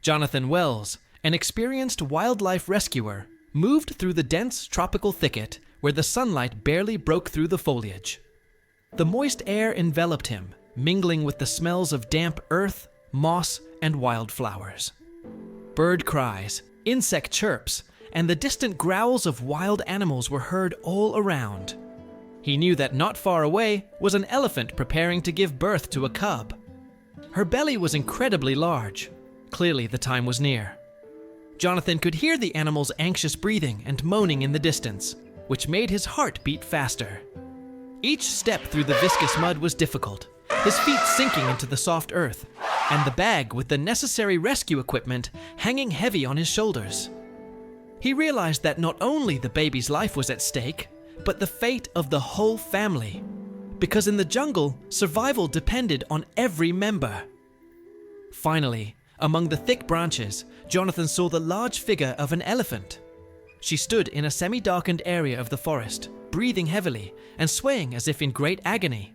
Jonathan Wells, an experienced wildlife rescuer, moved through the dense tropical thicket where the sunlight barely broke through the foliage. The moist air enveloped him, mingling with the smells of damp earth, moss, and wildflowers. Bird cries, insect chirps, and the distant growls of wild animals were heard all around. He knew that not far away was an elephant preparing to give birth to a cub. Her belly was incredibly large. Clearly, the time was near. Jonathan could hear the animal's anxious breathing and moaning in the distance, which made his heart beat faster. Each step through the viscous mud was difficult, his feet sinking into the soft earth, and the bag with the necessary rescue equipment hanging heavy on his shoulders. He realized that not only the baby's life was at stake, but the fate of the whole family. Because in the jungle, survival depended on every member. Finally, among the thick branches, Jonathan saw the large figure of an elephant. She stood in a semi-darkened area of the forest, breathing heavily and swaying as if in great agony.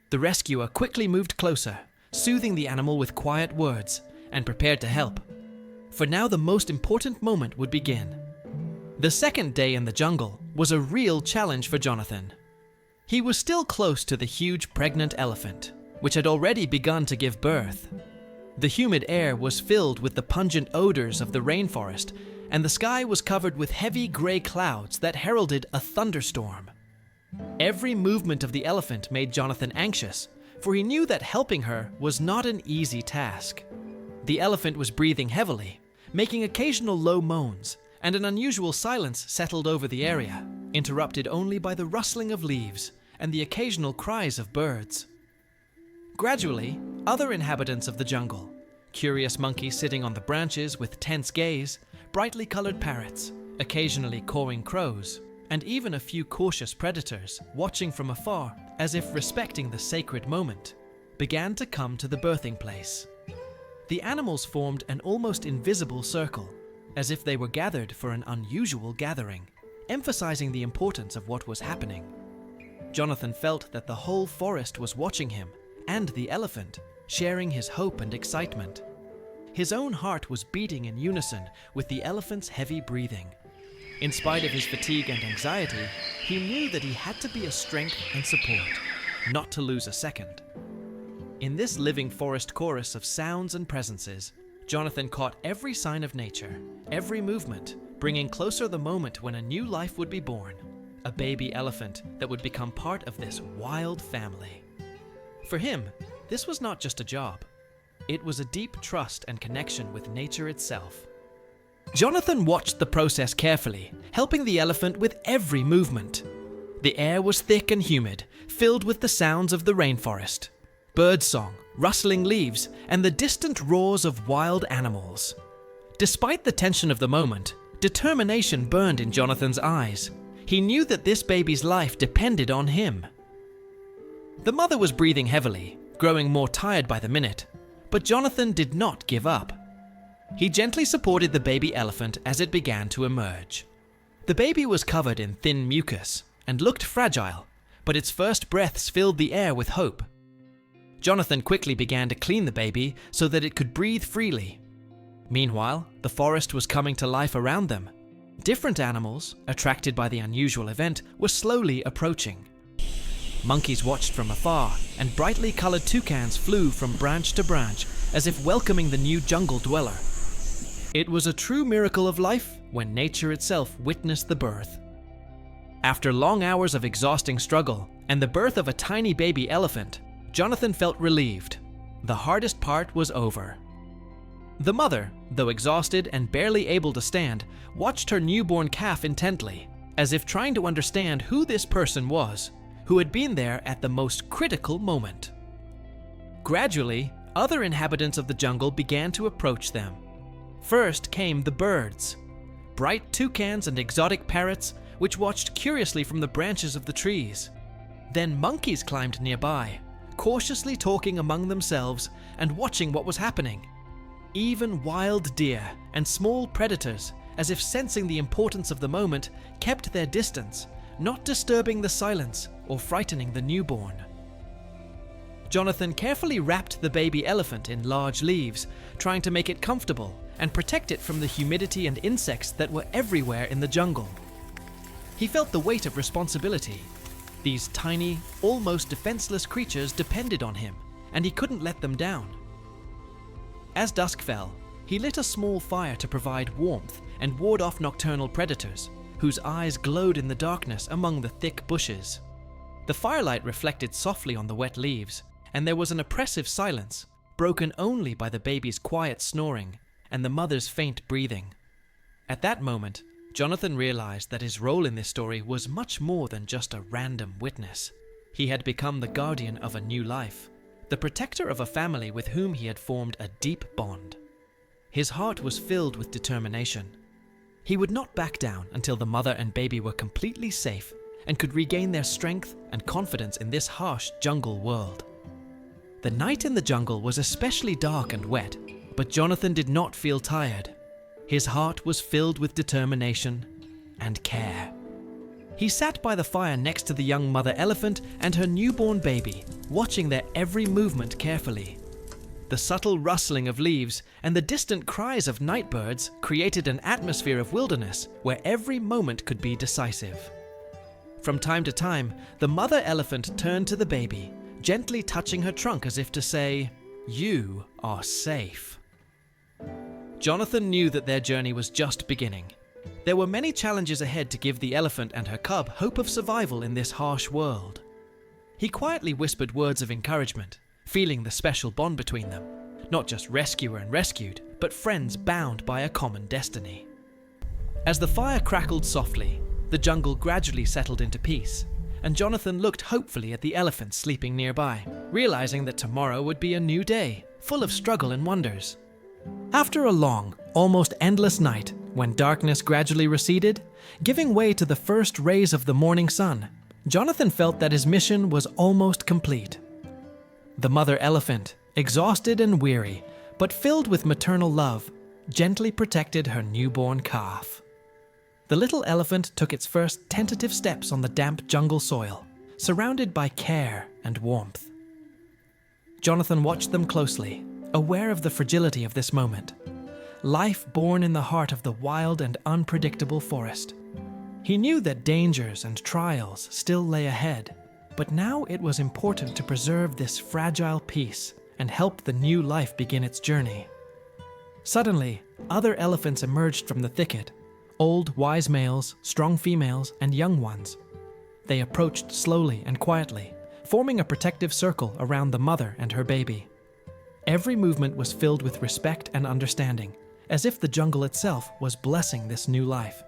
The rescuer quickly moved closer, soothing the animal with quiet words, and prepared to help. For now the most important moment would begin. The second day in the jungle was a real challenge for Jonathan. He was still close to the huge pregnant elephant, which had already begun to give birth. The humid air was filled with the pungent odors of the rainforest, and the sky was covered with heavy gray clouds that heralded a thunderstorm. Every movement of the elephant made Jonathan anxious, for he knew that helping her was not an easy task. The elephant was breathing heavily, making occasional low moans, and an unusual silence settled over the area, interrupted only by the rustling of leaves and the occasional cries of birds. Gradually, other inhabitants of the jungle, curious monkeys sitting on the branches with tense gaze, brightly colored parrots, occasionally cawing crows, and even a few cautious predators watching from afar as if respecting the sacred moment, began to come to the birthing place. The animals formed an almost invisible circle, as if they were gathered for an unusual gathering, emphasizing the importance of what was happening. Jonathan felt that the whole forest was watching him, and the elephant, sharing his hope and excitement. His own heart was beating in unison with the elephant's heavy breathing. In spite of his fatigue and anxiety, he knew that he had to be a strength and support, not to lose a second. In this living forest chorus of sounds and presences, Jonathan caught every sign of nature, every movement, bringing closer the moment when a new life would be born, a baby elephant that would become part of this wild family. For him, this was not just a job. It was a deep trust and connection with nature itself. Jonathan watched the process carefully, helping the elephant with every movement. The air was thick and humid, filled with the sounds of the rainforest. Birdsong, rustling leaves, and the distant roars of wild animals. Despite the tension of the moment, determination burned in Jonathan's eyes. He knew that this baby's life depended on him. The mother was breathing heavily, growing more tired by the minute, but Jonathan did not give up. He gently supported the baby elephant as it began to emerge. The baby was covered in thin mucus and looked fragile, but its first breaths filled the air with hope. Jonathan quickly began to clean the baby so that it could breathe freely. Meanwhile, the forest was coming to life around them. Different animals, attracted by the unusual event, were slowly approaching. Monkeys watched from afar, and brightly colored toucans flew from branch to branch, as if welcoming the new jungle dweller. It was a true miracle of life when nature itself witnessed the birth. After long hours of exhausting struggle and the birth of a tiny baby elephant, Jonathan felt relieved. The hardest part was over. The mother, though exhausted and barely able to stand, watched her newborn calf intently, as if trying to understand who this person was, who had been there at the most critical moment. Gradually, other inhabitants of the jungle began to approach them. First came the birds, bright toucans and exotic parrots, which watched curiously from the branches of the trees. Then monkeys climbed nearby, cautiously talking among themselves and watching what was happening. Even wild deer and small predators, as if sensing the importance of the moment, kept their distance, not disturbing the silence or frightening the newborn. Jonathan carefully wrapped the baby elephant in large leaves, trying to make it comfortable and protect it from the humidity and insects that were everywhere in the jungle. He felt the weight of responsibility. These tiny, almost defenseless creatures depended on him, and he couldn't let them down. As dusk fell, he lit a small fire to provide warmth and ward off nocturnal predators, whose eyes glowed in the darkness among the thick bushes. The firelight reflected softly on the wet leaves, and there was an oppressive silence, broken only by the baby's quiet snoring and the mother's faint breathing. At that moment, Jonathan realized that his role in this story was much more than just a random witness. He had become the guardian of a new life, the protector of a family with whom he had formed a deep bond. His heart was filled with determination. He would not back down until the mother and baby were completely safe and could regain their strength and confidence in this harsh jungle world. The night in the jungle was especially dark and wet, but Jonathan did not feel tired. His heart was filled with determination and care. He sat by the fire next to the young mother elephant and her newborn baby, watching their every movement carefully. The subtle rustling of leaves and the distant cries of night birds created an atmosphere of wilderness where every moment could be decisive. From time to time, the mother elephant turned to the baby, gently touching her trunk as if to say, "You are safe." Jonathan knew that their journey was just beginning. There were many challenges ahead to give the elephant and her cub hope of survival in this harsh world. He quietly whispered words of encouragement, feeling the special bond between them, not just rescuer and rescued, but friends bound by a common destiny. As the fire crackled softly, the jungle gradually settled into peace, and Jonathan looked hopefully at the elephant sleeping nearby, realizing that tomorrow would be a new day, full of struggle and wonders. After a long, almost endless night, when darkness gradually receded, giving way to the first rays of the morning sun, Jonathan felt that his mission was almost complete. The mother elephant, exhausted and weary, but filled with maternal love, gently protected her newborn calf. The little elephant took its first tentative steps on the damp jungle soil, surrounded by care and warmth. Jonathan watched them closely, aware of the fragility of this moment. Life born in the heart of the wild and unpredictable forest. He knew that dangers and trials still lay ahead, but now it was important to preserve this fragile peace and help the new life begin its journey. Suddenly, other elephants emerged from the thicket, old, wise males, strong females, and young ones. They approached slowly and quietly, forming a protective circle around the mother and her baby. Every movement was filled with respect and understanding, as if the jungle itself was blessing this new life.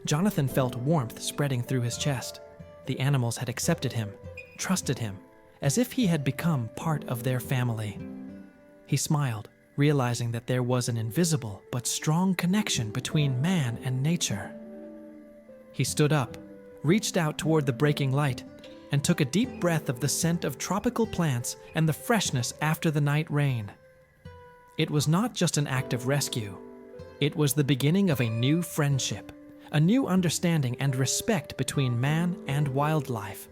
Jonathan felt warmth spreading through his chest. The animals had accepted him, trusted him, as if he had become part of their family. He smiled, realizing that there was an invisible but strong connection between man and nature. He stood up, reached out toward the breaking light, and took a deep breath of the scent of tropical plants and the freshness after the night rain. It was not just an act of rescue. It was the beginning of a new friendship, a new understanding and respect between man and wildlife.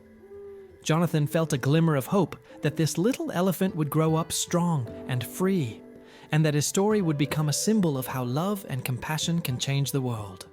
Jonathan felt a glimmer of hope that this little elephant would grow up strong and free, and that his story would become a symbol of how love and compassion can change the world.